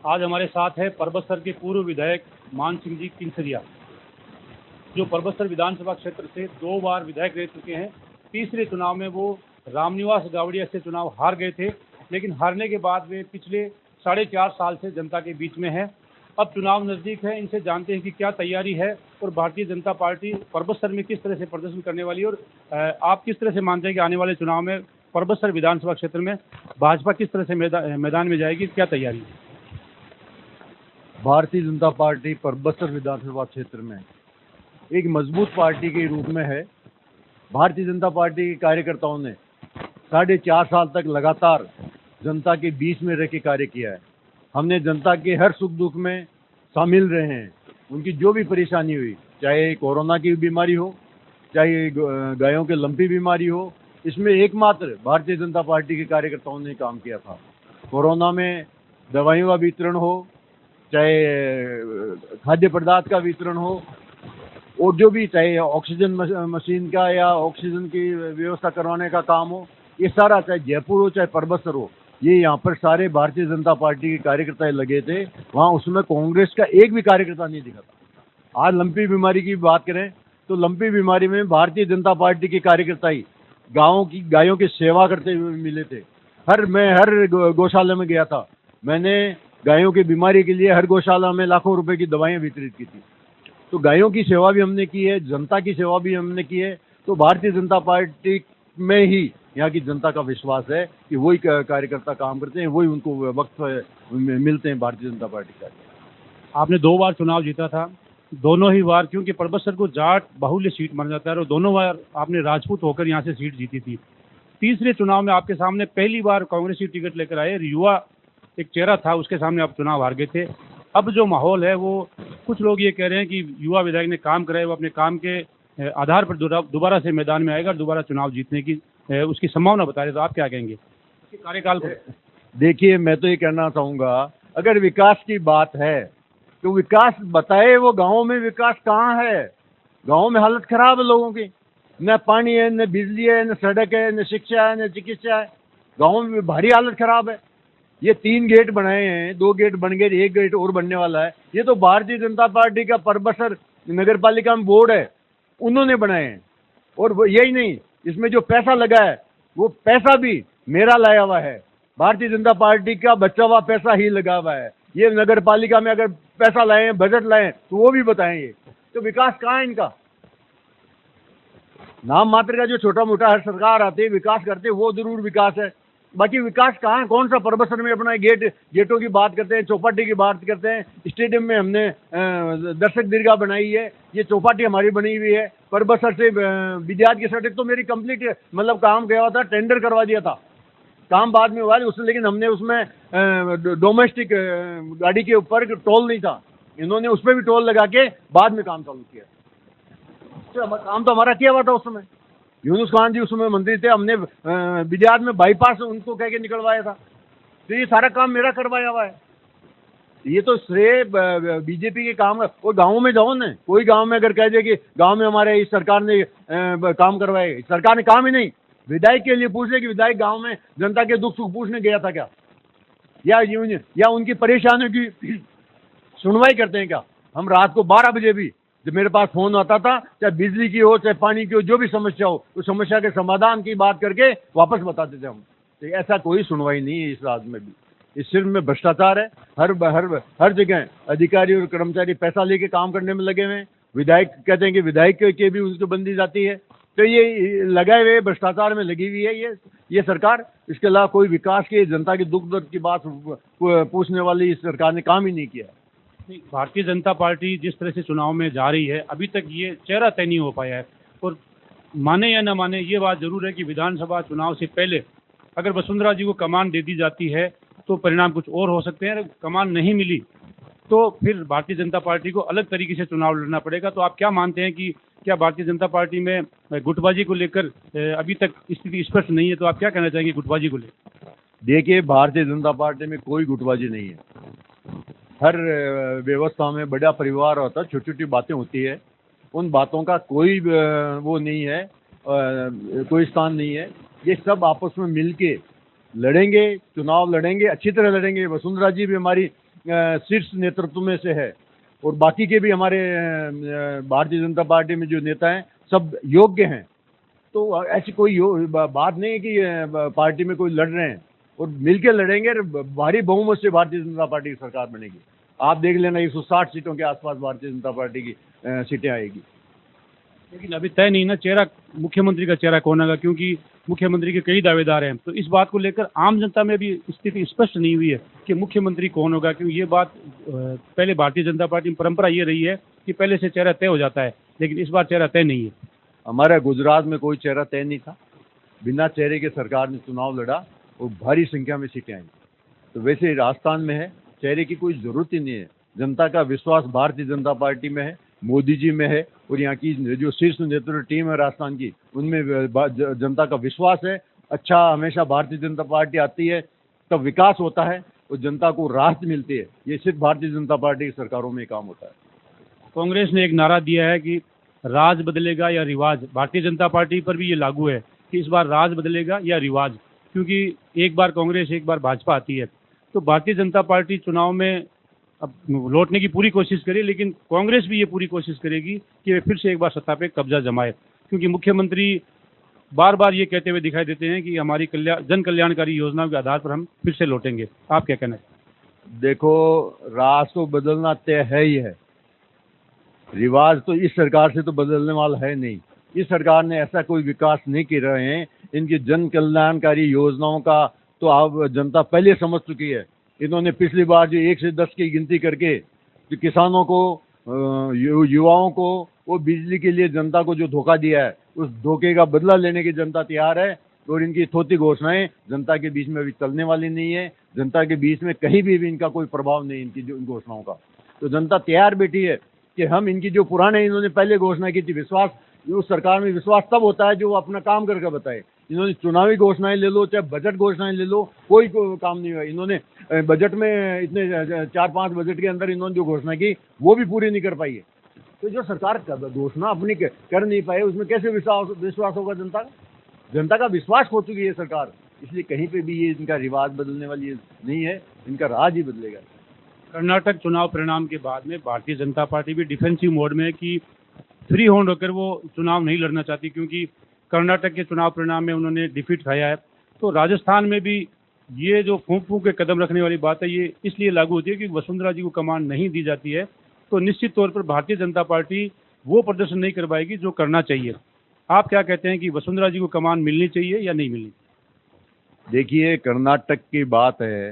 आज हमारे साथ है परबतसर के पूर्व विधायक मान सिंह जी किंसरिया, जो परबतसर विधानसभा क्षेत्र से 2 बार विधायक रह चुके हैं। तीसरे चुनाव में वो रामनिवास गावड़िया से चुनाव हार गए थे, लेकिन हारने के बाद वे पिछले 4.5 साल से जनता के बीच में हैं। अब चुनाव नज़दीक है, इनसे जानते हैं कि क्या तैयारी है और भारतीय जनता पार्टी परबतसर में किस तरह से प्रदर्शन करने वाली है, और आप किस तरह से मानते हैं कि आने वाले चुनाव में परबतसर विधानसभा क्षेत्र में भाजपा किस तरह से मैदान में जाएगी, क्या तैयारी है? भारतीय जनता पार्टी परबतसर विधानसभा क्षेत्र में एक मजबूत पार्टी के रूप में है। भारतीय जनता पार्टी के कार्यकर्ताओं ने 4.5 साल तक लगातार जनता के बीच में रह के कार्य किया है। हमने जनता के हर सुख दुख में शामिल रहे हैं। उनकी जो भी परेशानी हुई, चाहे कोरोना की बीमारी हो, चाहे गायों के लंपी बीमारी हो, इसमें एकमात्र भारतीय जनता पार्टी के कार्यकर्ताओं ने काम किया था। कोरोना में दवाइयों का वितरण हो, चाहे खाद्य पदार्थ का वितरण हो, और जो भी चाहे ऑक्सीजन मशीन का या ऑक्सीजन की व्यवस्था करवाने का काम हो, ये सारा चाहे जयपुर हो चाहे परबतसर हो, ये यहाँ पर सारे भारतीय जनता पार्टी के कार्यकर्ता लगे थे। वहाँ उसमें कांग्रेस का एक भी कार्यकर्ता नहीं दिखा था। आज लंपी बीमारी की बात करें तो लंपी बीमारी में भारतीय जनता पार्टी के कार्यकर्ता ही गायों की सेवा करते हुए मिले थे। मैं हर गौशाला में गया था। मैंने गायों की बीमारी के लिए हर गौशाला में लाखों रुपए की दवाइयाँ वितरित की थी। तो गायों की सेवा भी हमने की है, जनता की सेवा भी हमने की है। तो भारतीय जनता पार्टी में ही यहाँ की जनता का विश्वास है कि वही कार्यकर्ता काम करते हैं, वही उनको वक्त मिलते हैं भारतीय जनता पार्टी का। आपने 2 बार चुनाव जीता था, दोनों ही बार क्योंकि परबतसर को जाट बाहुल्य सीट माना जाता है, और दोनों बार आपने राजपूत होकर यहाँ से सीट जीती थी। तीसरे चुनाव में आपके सामने पहली बार कांग्रेसी टिकट लेकर आए, युवा एक चेहरा था, उसके सामने आप चुनाव हार गए थे। अब जो माहौल है वो कुछ लोग ये कह रहे हैं कि युवा विधायक ने काम कराए, वो अपने काम के आधार पर दोबारा से मैदान में आएगा और दोबारा चुनाव जीतने की उसकी संभावना बता रहे, तो आप क्या कहेंगे कार्यकाल को? देखिए, मैं तो ये कहना चाहूँगा, अगर विकास की बात है तो विकास बताए। वो गाँव में विकास कहाँ है? गाँव में हालत खराब है लोगों की, न पानी है, न बिजली है, न सड़क है, न शिक्षा है, न चिकित्सा है। गाँव में भारी हालत खराब है। ये 3 गेट बनाए हैं, 2 गेट बन गए, 1 गेट और बनने वाला है। ये तो भारतीय जनता पार्टी का परबतसर नगर पालिका में बोर्ड है, उन्होंने बनाए हैं। और यही नहीं, इसमें जो पैसा लगा है वो पैसा भी मेरा लाया हुआ है, भारतीय जनता पार्टी का बचा हुआ पैसा ही लगा हुआ है। ये नगर पालिका में अगर पैसा लाए हैं, बजट लाए हैं, तो वो भी बताएंगे। तो विकास कहाँ है इनका? नाम मात्र का जो छोटा मोटा हर सरकार आती है विकास करते हैं, वो जरूर विकास है। बाकी विकास कहाँ है? कौन सा परबतसर में अपना गेटों की बात करते हैं, चौपाटी की बात करते हैं। स्टेडियम में हमने दर्शक दीर्घा बनाई है, ये चौपाटी हमारी बनी हुई है। परबतसर से विद्यार्थ की सड़क तो मेरी कंप्लीट मतलब काम गया हुआ था, टेंडर करवा दिया था, काम बाद में हुआ उससे, लेकिन हमने उसमें डोमेस्टिक गाड़ी के ऊपर टोल नहीं था, इन्होंने उस पर भी टोल लगा के बाद में काम चालू किया। तो काम तो हमारा किया हुआ था उस समय। यूनुस खान जी उसमें मंत्री थे, हमने विद्यार्थ में बाईपास उनको कह के निकलवाया था। तो ये सारा काम मेरा करवाया हुआ है। ये तो श्रेय बीजेपी के काम है। और गाँव में जाओ ना, कोई गांव में अगर कह दे कि गांव में हमारे इस सरकार ने काम करवाए, सरकार ने काम ही नहीं। विधायक के लिए पूछ ले कि विधायक गांव में जनता के दुख सुख पूछने गया था क्या, या उनकी परेशानियों की सुनवाई करते हैं क्या? हम रात को 12 बजे भी जब मेरे पास फोन आता था, चाहे बिजली की हो चाहे पानी की हो, जो भी समस्या हो, उस समस्या के समाधान की बात करके वापस बताते थे हम। तो ऐसा कोई सुनवाई नहीं है इस राज्य में भी। इस सिर्फ में भ्रष्टाचार है। हर जगह अधिकारी और कर्मचारी पैसा लेके काम करने में लगे हुए हैं। विधायक कहते हैं कि विधायक के भी उसको बंदी जाती है। तो ये लगाए हुए भ्रष्टाचार में लगी हुई है ये सरकार। इसके अलावा कोई विकास की, जनता के दुख दर्द की बात पूछने वाली इस सरकार ने काम ही नहीं किया। भारतीय जनता पार्टी जिस तरह से चुनाव में जा रही है, अभी तक ये चेहरा तय नहीं हो पाया है। और माने या न माने, ये बात जरूर है कि विधानसभा चुनाव से पहले अगर वसुंधरा जी को कमान दे दी जाती है तो परिणाम कुछ और हो सकते हैं। कमान नहीं मिली तो फिर भारतीय जनता पार्टी को अलग तरीके से चुनाव लड़ना पड़ेगा। तो आप क्या मानते हैं कि क्या भारतीय जनता पार्टी में गुटबाजी को लेकर अभी तक स्थिति स्पष्ट नहीं है, तो आप क्या कहना चाहेंगे गुटबाजी को लेकर? देखिए, भारतीय जनता पार्टी में कोई गुटबाजी नहीं है। हर व्यवस्था में बड़ा परिवार होता है, छोटी छोटी बातें होती है, उन बातों का कोई वो नहीं है, कोई स्थान नहीं है। ये सब आपस में मिलके लड़ेंगे, चुनाव लड़ेंगे, अच्छी तरह लड़ेंगे। वसुंधरा जी भी हमारी शीर्ष नेतृत्व में से है, और बाकी के भी हमारे भारतीय जनता पार्टी में जो नेता हैं सब योग्य हैं। तो ऐसी कोई बात नहीं है कि पार्टी में कोई लड़ रहे हैं, और मिलकर लड़ेंगे और भारी बहुमत से भारतीय जनता पार्टी की सरकार बनेगी। आप देख लेना 160 सीटों के आसपास भारतीय जनता पार्टी की सीटें आएगी। लेकिन अभी तय नहीं ना चेहरा, मुख्यमंत्री का चेहरा कौन होगा, क्योंकि मुख्यमंत्री के कई दावेदार हैं। तो इस बात को लेकर आम जनता में भी स्थिति स्पष्ट नहीं हुई है कि मुख्यमंत्री कौन होगा, क्योंकि ये बात पहले भारतीय जनता पार्टी में परंपरा ये रही है कि पहले से चेहरा तय हो जाता है, लेकिन इस बार चेहरा तय नहीं है। हमारे गुजरात में कोई चेहरा तय नहीं था, बिना चेहरे के सरकार ने चुनाव लड़ा और भारी संख्या में सीटें आई। तो वैसे राजस्थान में है, चेहरे की कोई ज़रूरत ही नहीं है। जनता का विश्वास भारतीय जनता पार्टी में है, मोदी जी में है, और यहाँ की जो शीर्ष नेतृत्व टीम है राजस्थान की, उनमें जनता का विश्वास है। अच्छा, हमेशा भारतीय जनता पार्टी आती है तब विकास होता है और जनता को राहत मिलती है। ये सिर्फ भारतीय जनता पार्टी की सरकारों में काम होता है। कांग्रेस ने एक नारा दिया है कि राज बदलेगा या रिवाज। भारतीय जनता पार्टी पर भी ये लागू है कि इस बार राज बदलेगा या रिवाज, क्योंकि एक बार कांग्रेस एक बार भाजपा आती है। तो भारतीय जनता पार्टी चुनाव में अब लौटने की पूरी कोशिश करी, लेकिन कांग्रेस भी ये पूरी कोशिश करेगी कि वे फिर से एक बार सत्ता पे कब्जा जमाए, क्योंकि मुख्यमंत्री बार बार ये कहते हुए दिखाई देते हैं कि हमारी जन कल्याणकारी योजनाओं के आधार पर हम फिर से लौटेंगे। आप क्या कहना है? देखो, राज तो बदलना तय है ही है, रिवाज तो इस सरकार से तो बदलने वाला है नहीं। इस सरकार ने ऐसा कोई विकास नहीं कर रहे हैं। इनकी जन कल्याणकारी योजनाओं का तो अब जनता पहले समझ चुकी है। इन्होंने पिछली बार जो 1 से 10 की गिनती करके जो किसानों को, युवाओं को, वो बिजली के लिए जनता को जो धोखा दिया है, उस धोखे का बदला लेने की जनता तैयार है। और इनकी थोती घोषणाएं जनता के बीच में अभी चलने वाली नहीं है। जनता के बीच में कहीं भी इनका कोई प्रभाव नहीं, इनकी जो घोषणाओं का। तो जनता तैयार बैठी है कि हम इनकी जो पुराने इन्होंने पहले घोषणा की थी, विश्वास, उस सरकार में विश्वास तब होता है जो वो अपना काम करके बताए। इन्होंने चुनावी घोषणाएं ले लो, चाहे बजट घोषणाएं ले लो, कोई काम नहीं हुआ। इन्होंने बजट में इतने 4-5 बजट के अंदर इन्होंने जो घोषणा की वो भी पूरी नहीं कर पाई है। तो जो सरकार घोषणा अपनी कर नहीं पाए, उसमें कैसे विश्वास होगा जनता का? जनता का विश्वास खो चुकी है सरकार। इसलिए कहीं पे भी ये इनका रिवाज बदलने वाली नहीं है, इनका राज ही बदलेगा। कर्नाटक चुनाव परिणाम के बाद में भारतीय जनता पार्टी भी डिफेंसिव मोड में है कि फ्री होल्ड होकर वो चुनाव नहीं लड़ना चाहती, क्योंकि कर्नाटक के चुनाव परिणाम में उन्होंने डिफीट खाया है। तो राजस्थान में भी ये जो फूंक फूंक के कदम रखने वाली बात है, ये इसलिए लागू होती है कि वसुंधरा जी को कमान नहीं दी जाती है। तो निश्चित तौर पर भारतीय जनता पार्टी वो प्रदर्शन नहीं कर पाएगी जो करना चाहिए। आप क्या कहते हैं कि वसुंधरा जी को कमान मिलनी चाहिए या नहीं मिलनी? देखिए, कर्नाटक की बात है,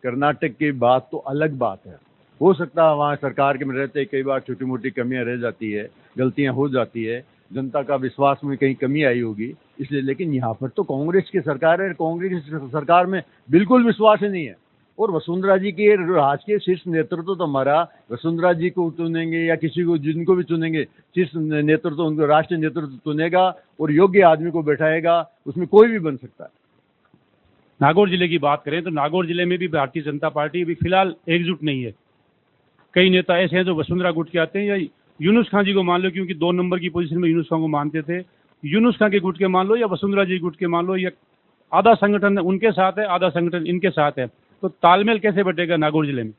कर्नाटक की बात तो अलग बात है। हो सकता है वहाँ सरकार के में रहते कई बार छोटी मोटी कमियां रह जाती है, गलतियां हो जाती है, जनता का विश्वास में कहीं कमी आई होगी इसलिए। लेकिन यहाँ पर तो कांग्रेस की सरकार है, कांग्रेस की सरकार में बिल्कुल विश्वास ही नहीं है। और वसुंधरा जी के राजकीय शीर्ष नेतृत्व तो हमारा वसुंधरा जी को चुनेंगे या किसी को, जिनको भी चुनेंगे, शीर्ष नेतृत्व उनको राष्ट्रीय नेतृत्व चुनेगा और योग्य आदमी को बैठाएगा। उसमें कोई भी बन सकता है। नागौर जिले की बात करें तो नागौर जिले में भी भारतीय जनता पार्टी अभी फिलहाल एकजुट नहीं है। कई नेता ऐसे हैं जो वसुंधरा गुट के आते हैं, या यूनुस खान जी को मान लो, क्योंकि 2 नंबर की पोजीशन में यूनुस खान को मानते थे। यूनुस खान के गुट के मान लो या वसुंधरा जी गुट के मान लो, या आधा संगठन उनके साथ है, आधा संगठन इनके साथ है। तो तालमेल कैसे बटेगा नागौर जिले में?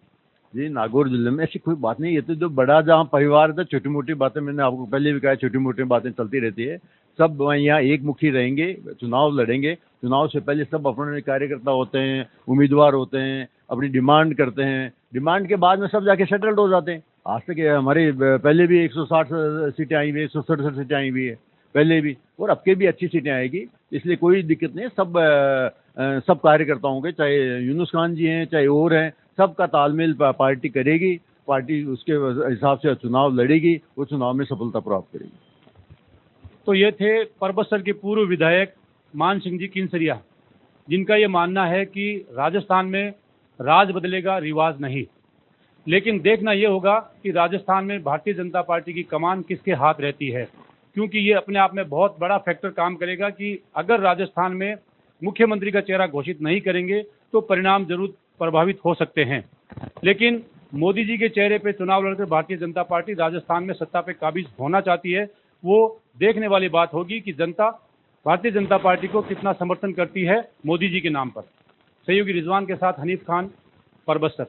जी, नागौर जिले में ऐसी कोई बात नहीं। ये तो जो बड़ा जहाँ परिवार था, छोटी मोटी बातें मैंने आपको पहले भी कहा, छोटी मोटी बातें चलती रहती है। सब यहाँ एक मुखी रहेंगे, चुनाव लड़ेंगे। चुनाव से पहले सब अपने कार्यकर्ता होते हैं, उम्मीदवार होते हैं, अपनी डिमांड करते हैं। डिमांड के बाद में सब जाके सेटल्ड हो जाते हैं। आज तक हमारे पहले भी 160 सीटें आई हुई है, 167 सीटें आई हुई है पहले भी, और अब के भी अच्छी सीटें आएगी। इसलिए कोई दिक्कत नहीं है। सब कार्यकर्ताओं के, चाहे यूनुस खान जी हैं चाहे और हैं, सबका तालमेल पार्टी करेगी। पार्टी उसके हिसाब से चुनाव लड़ेगी, वो चुनाव में सफलता प्राप्त करेगी। तो ये थे परबतसर के पूर्व विधायक मान सिंह जी किनसरिया, जिनका ये मानना है कि राजस्थान में राज बदलेगा, रिवाज नहीं। लेकिन देखना ये होगा कि राजस्थान में भारतीय जनता पार्टी की कमान किसके हाथ रहती है, क्योंकि ये अपने आप में बहुत बड़ा फैक्टर काम करेगा कि अगर राजस्थान में मुख्यमंत्री का चेहरा घोषित नहीं करेंगे तो परिणाम जरूर प्रभावित हो सकते हैं। लेकिन मोदी जी के चेहरे पे चुनाव लड़कर भारतीय जनता पार्टी राजस्थान में सत्ता पे काबिज होना चाहती है। वो देखने वाली बात होगी कि जनता भारतीय जनता पार्टी को कितना समर्थन करती है मोदी जी के नाम पर। सहयोगी रिजवान के साथ हनीफ खान, परबतसर।